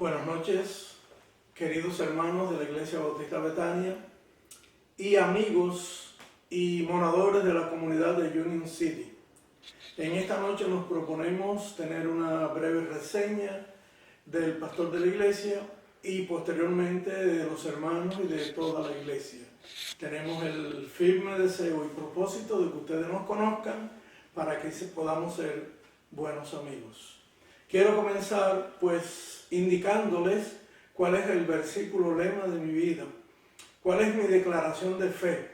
Buenas noches, queridos hermanos de la Iglesia Bautista Betania y amigos y moradores de la comunidad de Union City. En esta noche nos proponemos tener una breve reseña del pastor de la iglesia y posteriormente de los hermanos y de toda la iglesia. Tenemos el firme deseo y propósito de que ustedes nos conozcan para que podamos ser buenos amigos. Quiero comenzar pues indicándoles cuál es el versículo lema de mi vida, cuál es mi declaración de fe.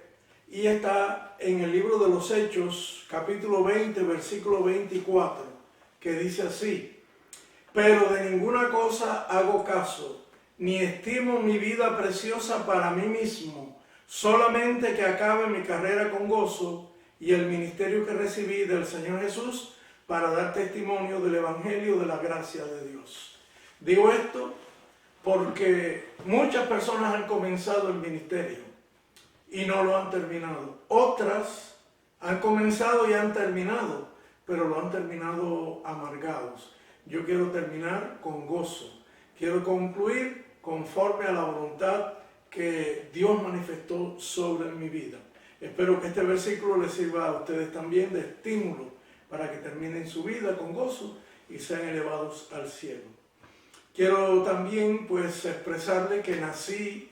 Y está en el libro de los Hechos, capítulo 20, versículo 24, que dice así: pero de ninguna cosa hago caso, ni estimo mi vida preciosa para mí mismo, solamente que acabe mi carrera con gozo y el ministerio que recibí del Señor Jesús para dar testimonio del Evangelio de la gracia de Dios. Digo esto porque muchas personas han comenzado el ministerio y no lo han terminado. Otras han comenzado y han terminado, pero lo han terminado amargados. Yo quiero terminar con gozo. Quiero concluir conforme a la voluntad que Dios manifestó sobre mi vida. Espero que este versículo les sirva a ustedes también de estímulo para que terminen su vida con gozo y sean elevados al cielo. Quiero también pues expresarle que nací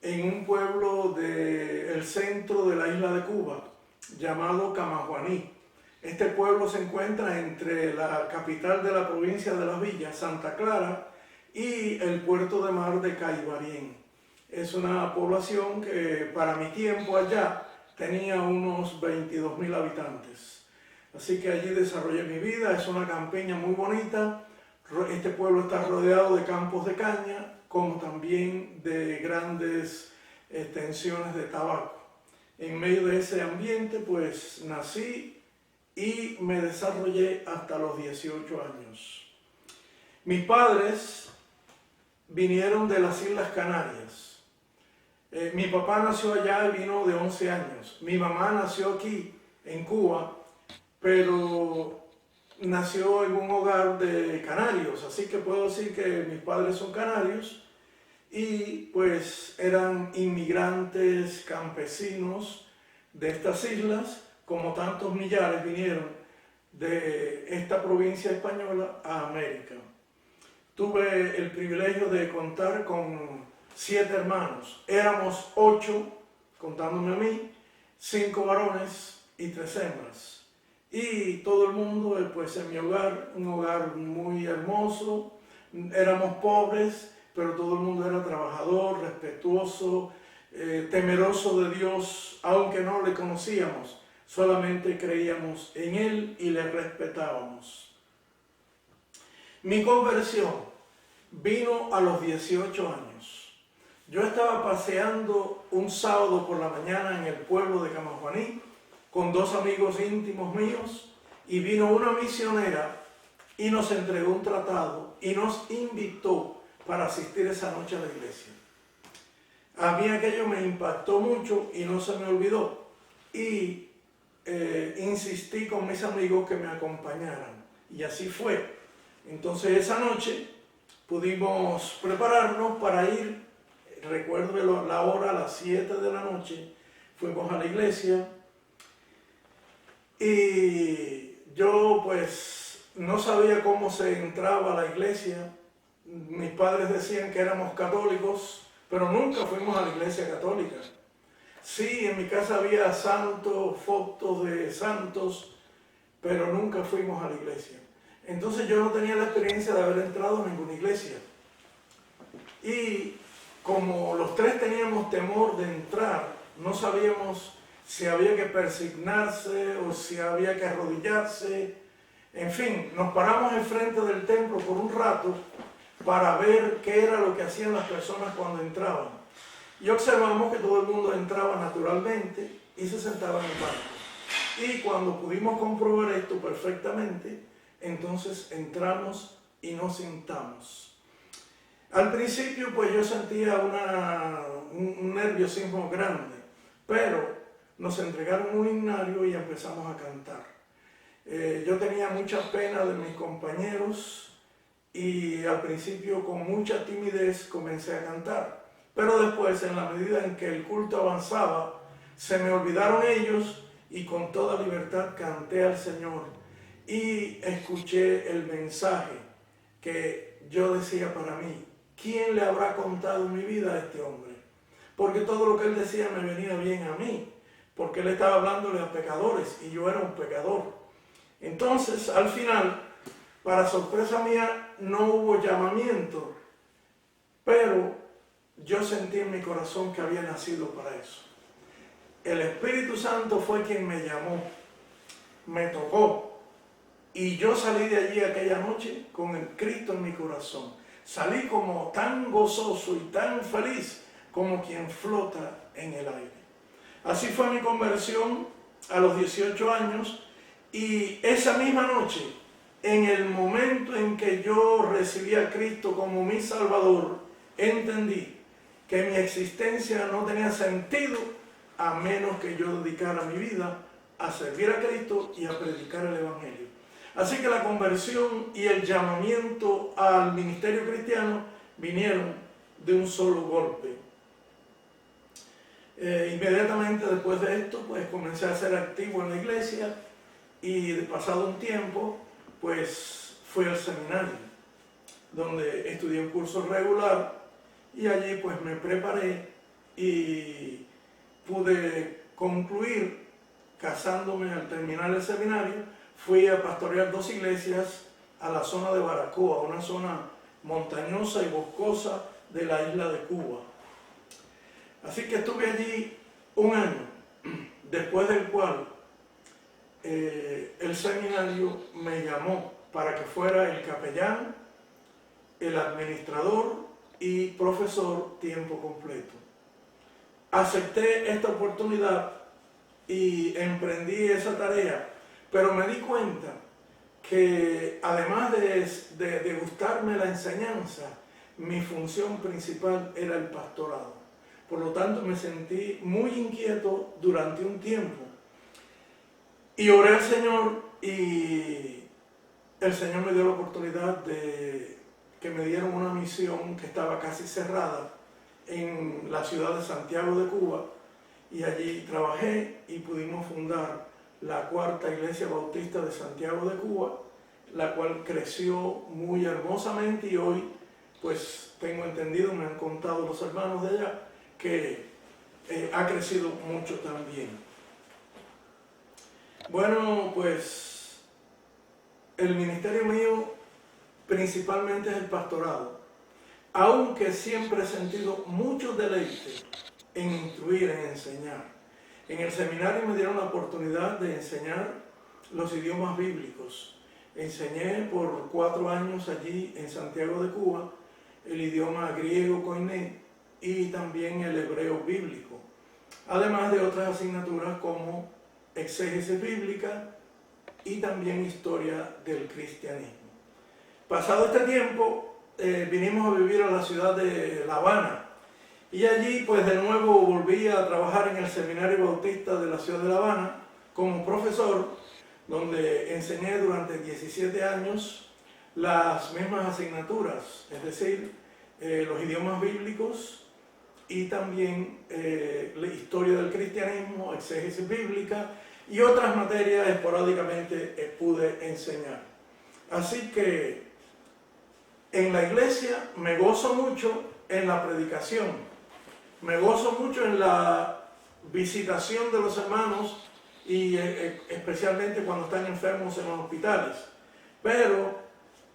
en un pueblo del centro de la isla de Cuba llamado Camajuaní. Este pueblo se encuentra entre la capital de la provincia de Las Villas, Santa Clara, y el puerto de mar de Caibarien. Es una población que para mi tiempo allá tenía unos 22,000 habitantes. Así que allí desarrollé mi vida. Es una campiña muy bonita. Este pueblo está rodeado de campos de caña, como también de grandes extensiones de tabaco. En medio de ese ambiente pues nací y me desarrollé hasta los 18 años. Mis padres vinieron de las Islas Canarias. Mi papá nació allá y vino de 11 años. Mi mamá nació aquí, en Cuba, pero nació en un hogar de canarios, así que puedo decir que mis padres son canarios y pues eran inmigrantes campesinos de estas islas, como tantos millares vinieron de esta provincia española a América. Tuve el privilegio de contar con 7 hermanos. Éramos 8, contándome a mí, 5 varones y 3 hembras. Y todo el mundo, pues en mi hogar, un hogar muy hermoso. Éramos pobres, pero todo el mundo era trabajador, respetuoso, temeroso de Dios, aunque no le conocíamos. Solamente creíamos en Él y le respetábamos. Mi conversión vino a los 18 años. Yo estaba paseando un sábado por la mañana en el pueblo de Camajuaní con 2 amigos íntimos míos y vino una misionera y nos entregó un tratado y nos invitó para asistir esa noche a la iglesia. A mí aquello me impactó mucho y no se me olvidó y insistí con mis amigos que me acompañaran y así fue. Entonces esa noche pudimos prepararnos para ir. Recuerdo la hora, a las 7 de la noche, fuimos a la iglesia y yo pues no sabía cómo se entraba a la iglesia. Mis padres decían que éramos católicos, pero nunca fuimos a la iglesia católica. Sí, en mi casa había santos, fotos de santos, pero nunca fuimos a la iglesia. Entonces yo no tenía la experiencia de haber entrado en ninguna iglesia. Y como los 3 teníamos temor de entrar, no sabíamos si había que persignarse o si había que arrodillarse. En fin, nos paramos enfrente del templo por un rato para ver qué era lo que hacían las personas cuando entraban. Y observamos que todo el mundo entraba naturalmente y se sentaba en el banco. Y cuando pudimos comprobar esto perfectamente, entonces entramos y nos sentamos. Al principio pues yo sentía un nerviosismo grande, pero nos entregaron un himnario y empezamos a cantar. Yo tenía mucha pena de mis compañeros y y al principio con mucha timidez comencé a cantar. Pero después, en la medida en que el culto avanzaba, se me olvidaron ellos y con toda libertad canté al Señor y escuché el mensaje que yo decía para mí: ¿quién le habrá contado mi vida a este hombre? Porque todo lo que él decía me venía bien a mí, porque él estaba hablándole a pecadores y yo era un pecador. Entonces, al final, para sorpresa mía, no hubo llamamiento, pero yo sentí en mi corazón que había nacido para eso. El Espíritu Santo fue quien me llamó, me tocó, y yo salí de allí aquella noche con el Cristo en mi corazón. Salí como tan gozoso y tan feliz como quien flota en el aire. Así fue mi conversión a los 18 años, y esa misma noche, en el momento en que yo recibí a Cristo como mi Salvador, entendí que mi existencia no tenía sentido a menos que yo dedicara mi vida a servir a Cristo y a predicar el Evangelio. Así que la conversión y el llamamiento al ministerio cristiano vinieron de un solo golpe. Inmediatamente después de esto, pues comencé a ser activo en la iglesia, y de pasado un tiempo, pues fui al seminario, donde estudié un curso regular, y allí pues me preparé y pude concluir casándome. Al terminar el seminario, fui a pastorear 2 iglesias a la zona de Baracoa, una zona montañosa y boscosa de la isla de Cuba. Así que estuve allí un año, después del cual el seminario me llamó para que fuera el capellán, el administrador y profesor tiempo completo. Acepté esta oportunidad y emprendí esa tarea, pero me di cuenta que además de gustarme la enseñanza, mi función principal era el pastorado. Por lo tanto, me sentí muy inquieto durante un tiempo. Y oré al Señor, y el Señor me dio la oportunidad de que me dieron una misión que estaba casi cerrada en la ciudad de Santiago de Cuba, y allí trabajé y pudimos fundar la 4ª Iglesia Bautista de Santiago de Cuba, la cual creció muy hermosamente, y hoy pues tengo entendido, me han contado los hermanos de allá, que ha crecido mucho también. Bueno, pues el ministerio mío principalmente es el pastorado, aunque siempre he sentido mucho deleite en instruir, en enseñar. En el seminario me dieron la oportunidad de enseñar los idiomas bíblicos. Enseñé por 4 años allí en Santiago de Cuba el idioma griego koiné y también el hebreo bíblico, además de otras asignaturas como exégesis bíblica y también historia del cristianismo. Pasado este tiempo, vinimos a vivir a la ciudad de La Habana, y allí pues de nuevo volví a trabajar en el Seminario Bautista de la ciudad de La Habana como profesor, donde enseñé durante 17 años las mismas asignaturas, es decir, los idiomas bíblicos y también la historia del cristianismo, exégesis bíblica y otras materias esporádicamente pude enseñar. Así que en la iglesia me gozo mucho en la predicación, me gozo mucho en la visitación de los hermanos, y especialmente cuando están enfermos en los hospitales, pero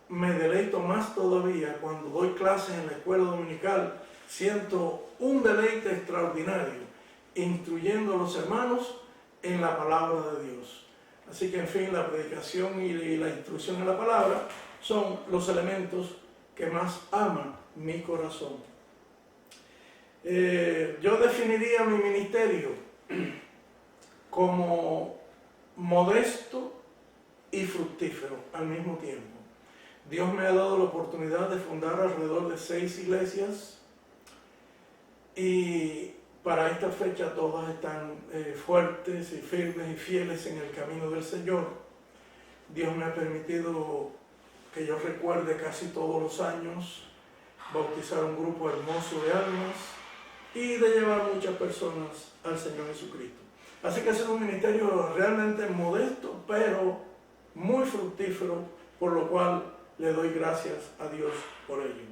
me deleito más todavía cuando doy clases en la escuela dominical. Siento un deleite extraordinario instruyendo a los hermanos en la palabra de Dios. Así que, en fin, la predicación y la instrucción en la palabra son los elementos que más ama mi corazón. Yo definiría mi ministerio como modesto y fructífero al mismo tiempo. Dios me ha dado la oportunidad de fundar alrededor de 6 iglesias, y para esta fecha todas están fuertes y firmes y fieles en el camino del Señor. Dios me ha permitido que yo recuerde casi todos los años, bautizar un grupo hermoso de almas y de llevar muchas personas al Señor Jesucristo. Así que ha sido un ministerio realmente modesto, pero muy fructífero, por lo cual le doy gracias a Dios por ello.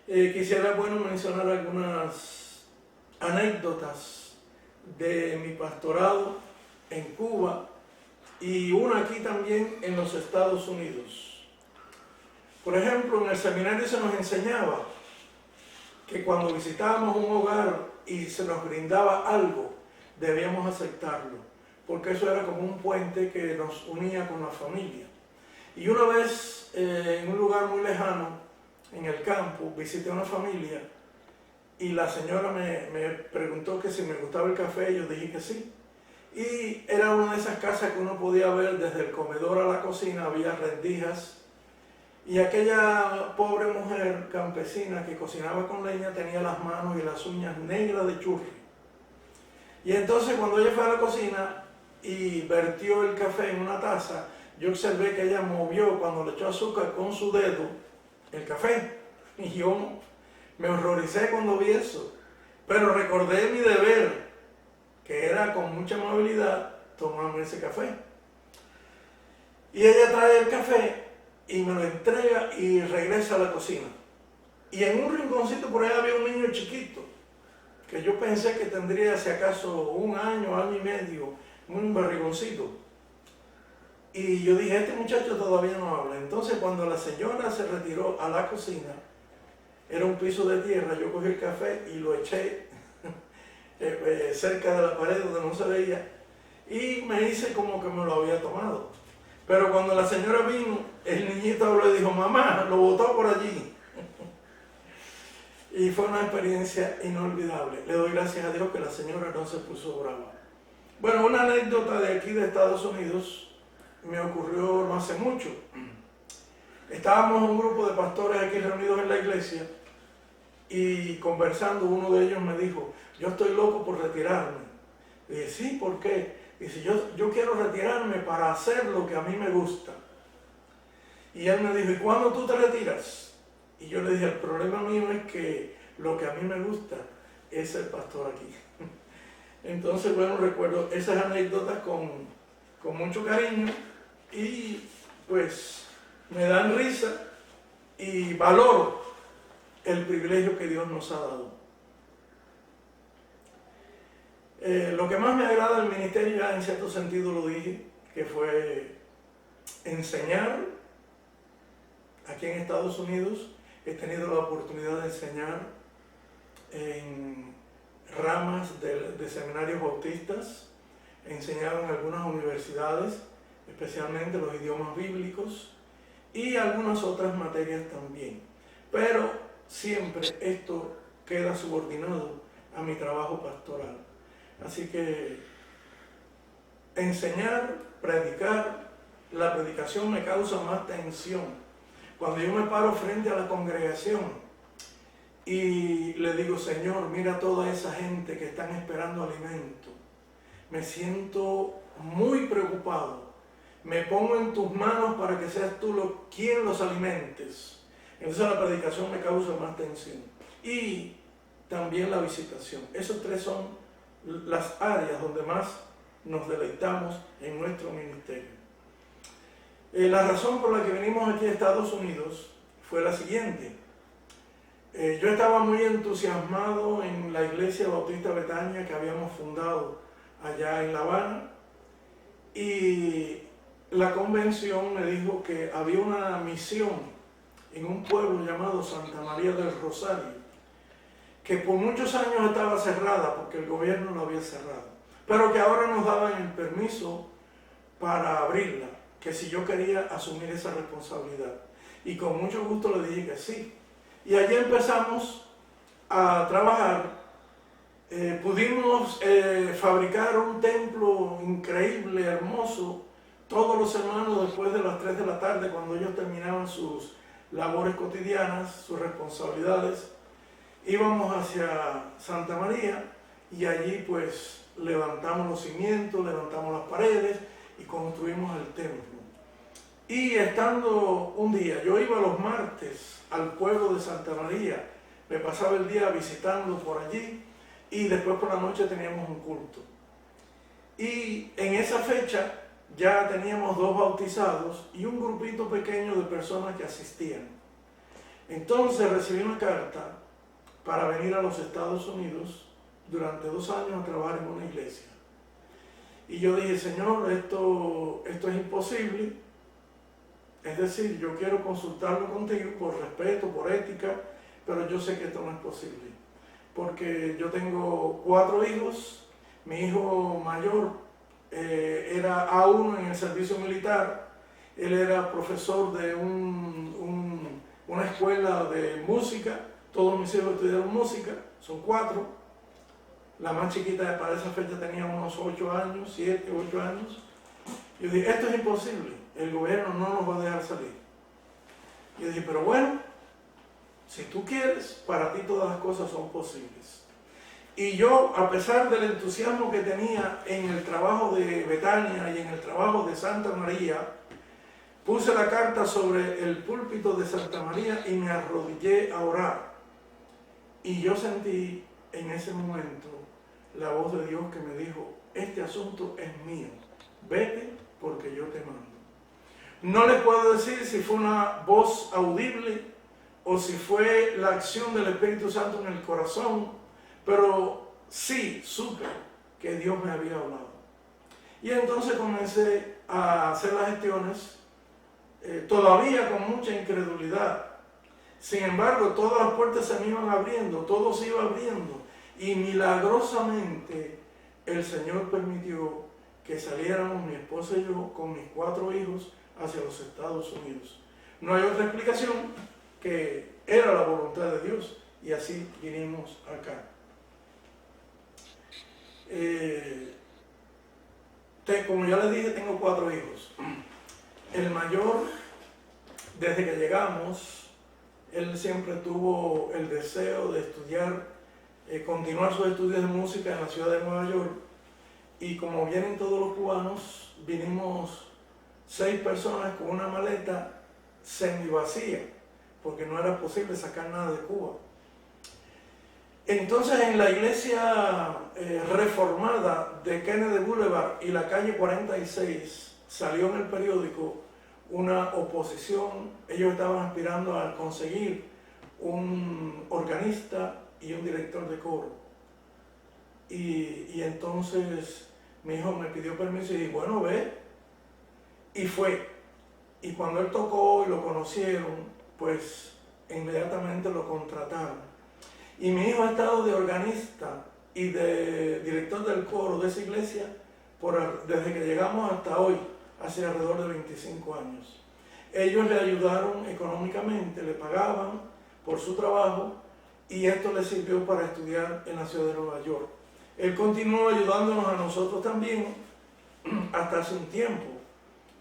Quisiera, mencionar algunas anécdotas de mi pastorado en Cuba y una aquí también en los Estados Unidos. Por ejemplo, en el seminario se nos enseñaba que cuando visitábamos un hogar y se nos brindaba algo, debíamos aceptarlo, porque eso era como un puente que nos unía con la familia. Y una vez, en un lugar muy lejano, en el campo, visité a una familia y la señora me preguntó que si me gustaba el café, y yo dije que sí. Y era una de esas casas que uno podía ver desde el comedor a la cocina, había rendijas. Y aquella pobre mujer campesina que cocinaba con leña tenía las manos y las uñas negras de churri. Y entonces cuando ella fue a la cocina y vertió el café en una taza, yo observé que ella movió cuando le echó azúcar con su dedo el café. Y yo me horroricé cuando vi eso. Pero recordé mi deber, que era con mucha amabilidad tomarme ese café. Y ella trae el café y me lo entrega y regresa a la cocina. Y en un rinconcito por ahí había un niño chiquito, que yo pensé que tendría si acaso un año, año y medio, un barrigoncito. Y yo dije, este muchacho todavía no habla. Entonces cuando la señora se retiró a la cocina, era un piso de tierra, yo cogí el café y lo eché cerca de la pared donde no se veía y me hice como que me lo había tomado. Pero cuando la señora vino, el niñito habló y dijo, mamá, lo botó por allí. Y fue una experiencia inolvidable. Le doy gracias a Dios que la señora no se puso brava. Bueno, una anécdota de aquí de Estados Unidos me ocurrió no hace mucho. Estábamos un grupo de pastores aquí reunidos en la iglesia y conversando, uno de ellos me dijo, yo estoy loco por retirarme. Y dije, sí, ¿por qué? Dice, yo quiero retirarme para hacer lo que a mí me gusta. Y él me dijo, ¿y cuándo tú te retiras? Y yo le dije, el problema mío es que lo que a mí me gusta es ser pastor aquí. Entonces, recuerdo esas anécdotas con mucho cariño y pues me dan risa y valoro el privilegio que Dios nos ha dado. Lo que más me agrada del ministerio, ya en cierto sentido lo dije, que fue enseñar. Aquí en Estados Unidos he tenido la oportunidad de enseñar en ramas de seminarios bautistas, he enseñado en algunas universidades, especialmente los idiomas bíblicos y algunas otras materias también. Pero siempre esto queda subordinado a mi trabajo pastoral. Así que enseñar, predicar, la predicación me causa más tensión. Cuando yo me paro frente a la congregación y le digo, Señor, mira toda esa gente que están esperando alimento, me siento muy preocupado. Me pongo en tus manos para que seas tú quien los alimentes. Entonces la predicación me causa más tensión. Y también la visitación. Esos tres son las áreas donde más nos deleitamos en nuestro ministerio. La razón por la que venimos aquí a Estados Unidos fue la siguiente. Yo estaba muy entusiasmado en la Iglesia Bautista Betania que habíamos fundado allá en La Habana y la convención me dijo que había una misión en un pueblo llamado Santa María del Rosario, que por muchos años estaba cerrada porque el gobierno la había cerrado, pero que ahora nos daban el permiso para abrirla, que si yo quería asumir esa responsabilidad. Y con mucho gusto le dije que sí. Y allí empezamos a trabajar. Pudimos fabricar un templo increíble, hermoso, todos los hermanos después de las 3 de la tarde, cuando ellos terminaban sus labores cotidianas, sus responsabilidades, íbamos hacia Santa María y allí pues levantamos los cimientos, levantamos las paredes y construimos el templo. Y estando un día, yo iba los martes al pueblo de Santa María, me pasaba el día visitando por allí y después por la noche teníamos un culto. Y en esa fecha ya teníamos 2 bautizados y un grupito pequeño de personas que asistían. Entonces recibí una carta para venir a los Estados Unidos durante 2 años a trabajar en una iglesia. Y yo dije, Señor, esto es imposible. Es decir, yo quiero consultarlo contigo por respeto, por ética, pero yo sé que esto no es posible. Porque yo tengo 4 hijos, mi hijo mayor era A1 en el servicio militar, él era profesor de una escuela de música, todos mis hijos estudiaron música, son 4. La más chiquita para esa fecha tenía unos 8 años, 7, 8 años. Yo dije, esto es imposible, el gobierno no nos va a dejar salir. Yo dije, pero bueno, si tú quieres, para ti todas las cosas son posibles. Y yo, a pesar del entusiasmo que tenía en el trabajo de Betania y en el trabajo de Santa María, puse la carta sobre el púlpito de Santa María y me arrodillé a orar. Y yo sentí en ese momento la voz de Dios que me dijo, este asunto es mío, vete porque yo te mando. No les puedo decir si fue una voz audible o si fue la acción del Espíritu Santo en el corazón, pero sí supe que Dios me había hablado. Y entonces comencé a hacer las gestiones, todavía con mucha incredulidad. Sin embargo, todas las puertas se me iban abriendo, todo se iba abriendo. Y milagrosamente el Señor permitió que saliéramos mi esposa y yo con mis 4 hijos hacia los Estados Unidos. No hay otra explicación que era la voluntad de Dios y así vinimos acá. Como ya les dije, tengo 4 hijos. El mayor, desde que llegamos, él siempre tuvo el deseo de estudiar, continuar sus estudios de música en la ciudad de Nueva York. Y como vienen todos los cubanos, vinimos 6 personas con una maleta semi vacía, porque no era posible sacar nada de Cuba. Entonces en la iglesia reformada de Kennedy Boulevard y la calle 46 salió en el periódico una oposición. Ellos estaban aspirando a conseguir un organista y un director de coro. Y entonces mi hijo me pidió permiso y dije, bueno, ve. Y fue. Y cuando él tocó y lo conocieron, pues inmediatamente lo contrataron. Y mi hijo ha estado de organista y de director del coro de esa iglesia desde que llegamos hasta hoy, hace alrededor de 25 años. Ellos le ayudaron económicamente, le pagaban por su trabajo y esto le sirvió para estudiar en la ciudad de Nueva York. Él continuó ayudándonos a nosotros también hasta hace un tiempo,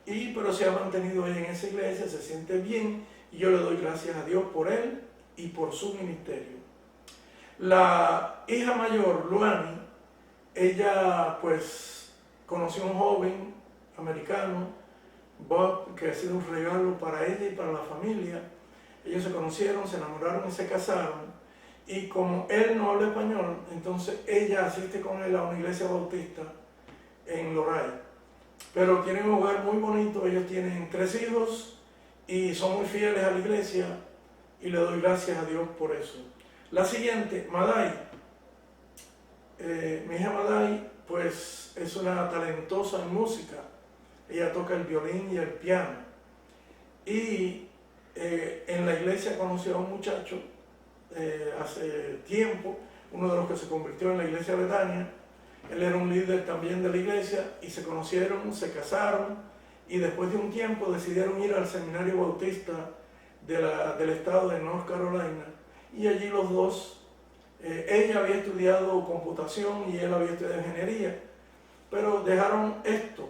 pero se ha mantenido ahí en esa iglesia, se siente bien y yo le doy gracias a Dios por él y por su ministerio. La hija mayor, Luani, ella pues conoció a un joven americano, Bob, que ha sido un regalo para ella y para la familia. Ellos se conocieron, se enamoraron y se casaron. Y como él no habla español, entonces ella asiste con él a una iglesia bautista en Loray. Pero tienen un hogar muy bonito, ellos tienen 3 hijos y son muy fieles a la iglesia y le doy gracias a Dios por eso. La siguiente, Maday. Mi hija Maday pues es una talentosa en música. Ella toca el violín y el piano. Y en la iglesia conoció a un muchacho hace tiempo, uno de los que se convirtió en la iglesia de Betania. Él era un líder también de la iglesia y se conocieron, se casaron y después de un tiempo decidieron ir al seminario bautista del estado de North Carolina y allí los dos, ella había estudiado computación y él había estudiado ingeniería, pero dejaron esto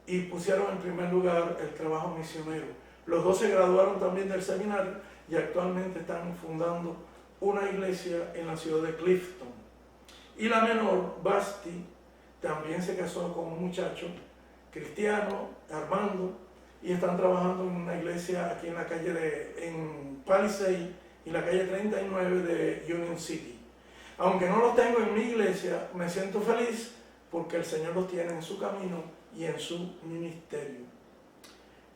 y pusieron en primer lugar el trabajo misionero. Los dos se graduaron también del seminario y actualmente están fundando una iglesia en la ciudad de Clifton. Y la menor, Basti, también se casó con un muchacho cristiano, Armando, y están trabajando en una iglesia aquí en la calle en Palisade y la calle 39 de Union City. Aunque no los tengo en mi iglesia, me siento feliz porque el Señor los tiene en su camino y en su ministerio.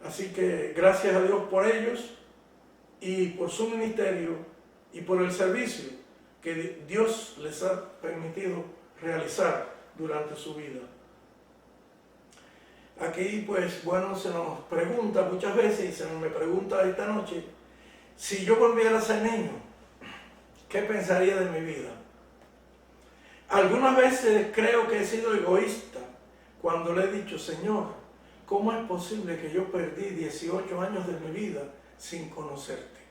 Así que gracias a Dios por ellos y por su ministerio y por el servicio que Dios les ha permitido realizar durante su vida. Aquí pues bueno, se nos pregunta muchas veces y se me pregunta esta noche, si yo volviera a ser niño, ¿qué pensaría de mi vida? Algunas veces creo que he sido egoísta cuando le he dicho, Señor, ¿cómo es posible que yo perdí 18 años de mi vida sin conocerte?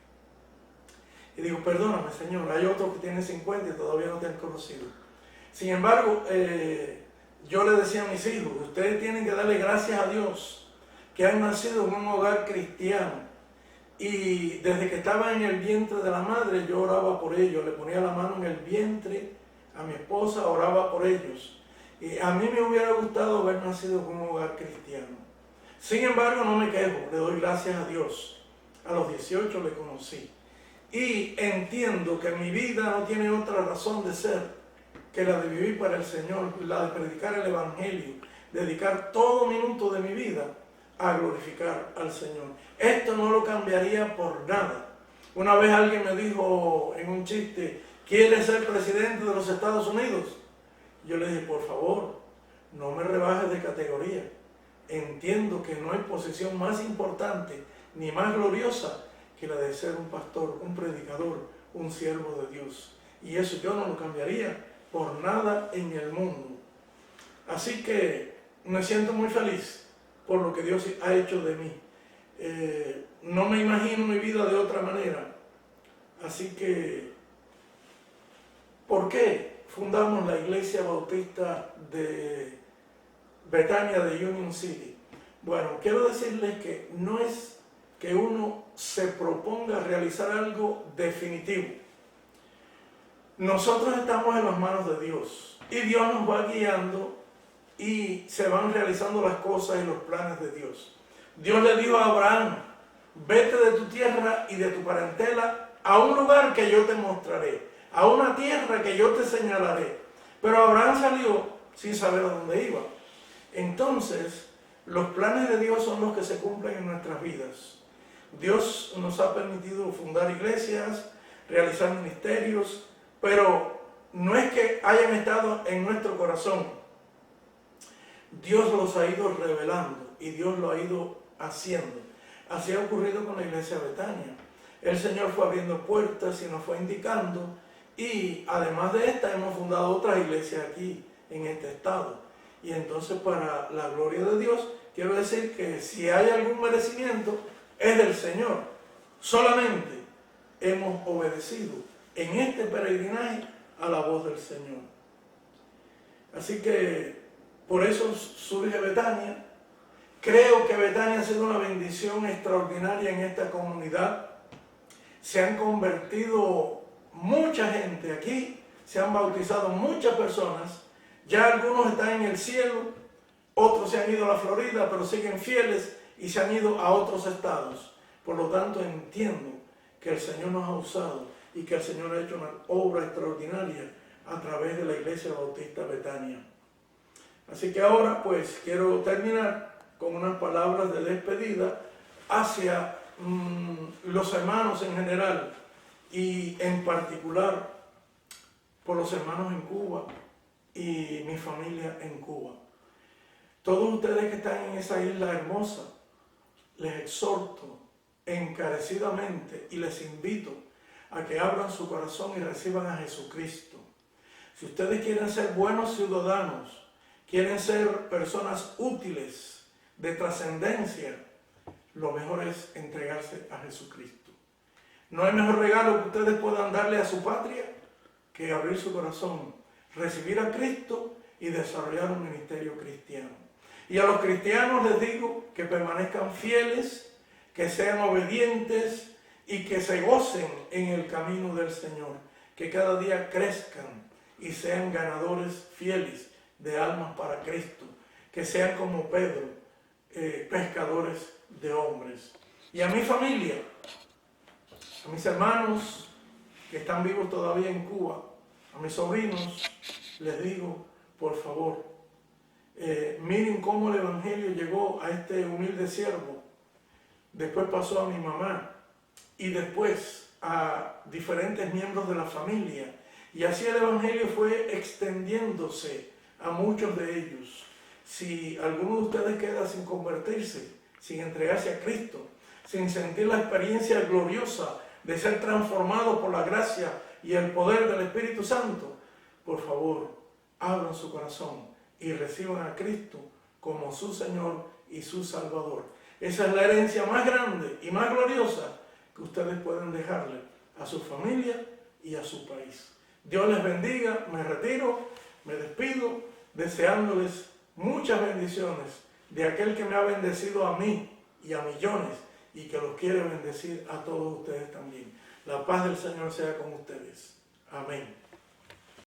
Y digo, perdóname, Señor, hay otros que tienen 50 y todavía no te han conocido. Sin embargo, yo le decía a mis hijos, ustedes tienen que darle gracias a Dios que han nacido en un hogar cristiano. Y desde que estaba en el vientre de la madre, yo oraba por ellos, le ponía la mano en el vientre a mi esposa, oraba por ellos. Y a mí me hubiera gustado haber nacido en un hogar cristiano. Sin embargo, no me quejo, le doy gracias a Dios. A los 18 le conocí. Y entiendo que mi vida no tiene otra razón de ser que la de vivir para el Señor, la de predicar el Evangelio, dedicar todo minuto de mi vida a glorificar al Señor. Esto no lo cambiaría por nada. Una vez alguien me dijo en un chiste, ¿quieres ser presidente de los Estados Unidos? Yo le dije, por favor, no me rebajes de categoría. Entiendo que no hay posición más importante ni más gloriosa que la de ser un pastor, un predicador, un siervo de Dios. Y eso yo no lo cambiaría por nada en el mundo. Así que me siento muy feliz por lo que Dios ha hecho de mí. No me imagino mi vida de otra manera. Así que, ¿por qué fundamos la Iglesia Bautista de Betania de Union City? Bueno, quiero decirles que no es que uno se proponga realizar algo definitivo. Nosotros estamos en las manos de Dios y Dios nos va guiando y se van realizando las cosas y los planes de Dios. Dios le dijo a Abraham, vete de tu tierra y de tu parentela a un lugar que yo te mostraré, a una tierra que yo te señalaré. Pero Abraham salió sin saber a dónde iba. Entonces, los planes de Dios son los que se cumplen en nuestras vidas. Dios nos ha permitido fundar iglesias, realizar ministerios, pero no es que hayan estado en nuestro corazón. Dios los ha ido revelando y Dios lo ha ido haciendo. Así ha ocurrido con la iglesia Betania. El Señor fue abriendo puertas y nos fue indicando, y además de esta hemos fundado otras iglesias aquí en este estado. Y entonces, para la gloria de Dios, quiero decir que si hay algún merecimiento es del Señor. Solamente hemos obedecido en este peregrinaje a la voz del Señor. Así que por eso surge Betania. Creo que Betania ha sido una bendición extraordinaria en esta comunidad. Se han convertido mucha gente aquí, se han bautizado muchas personas. Ya algunos están en el cielo, otros se han ido a la Florida, pero siguen fieles y se han ido a otros estados. Por lo tanto, entiendo que el Señor nos ha usado y que el Señor ha hecho una obra extraordinaria a través de la Iglesia Bautista Betania. Así que ahora pues quiero terminar con unas palabras de despedida hacia los hermanos en general y en particular por los hermanos en Cuba y mi familia en Cuba. Todos ustedes que están en esa isla hermosa, les exhorto encarecidamente y les invito a que abran su corazón y reciban a Jesucristo. Si ustedes quieren ser buenos ciudadanos, quieren ser personas útiles, de trascendencia, lo mejor es entregarse a Jesucristo. No hay mejor regalo que ustedes puedan darle a su patria que abrir su corazón, recibir a Cristo y desarrollar un ministerio cristiano. Y a los cristianos les digo que permanezcan fieles, que sean obedientes y que se gocen en el camino del Señor, que cada día crezcan y sean ganadores fieles de almas para Cristo, que sean como Pedro, pescadores de hombres. Y a mi familia, a mis hermanos que están vivos todavía en Cuba, a mis sobrinos, les digo, por favor, miren cómo el Evangelio llegó a este humilde siervo, después pasó a mi mamá y después a diferentes miembros de la familia. Y así el Evangelio fue extendiéndose a muchos de ellos. Si alguno de ustedes queda sin convertirse, sin entregarse a Cristo, sin sentir la experiencia gloriosa de ser transformado por la gracia y el poder del Espíritu Santo, por favor, abran su corazón y reciban a Cristo como su Señor y su Salvador. Esa es la herencia más grande y más gloriosa que ustedes pueden dejarle a su familia y a su país. Dios les bendiga, me retiro, me despido, deseándoles muchas bendiciones de aquel que me ha bendecido a mí y a millones y que los quiere bendecir a todos ustedes también. La paz del Señor sea con ustedes. Amén.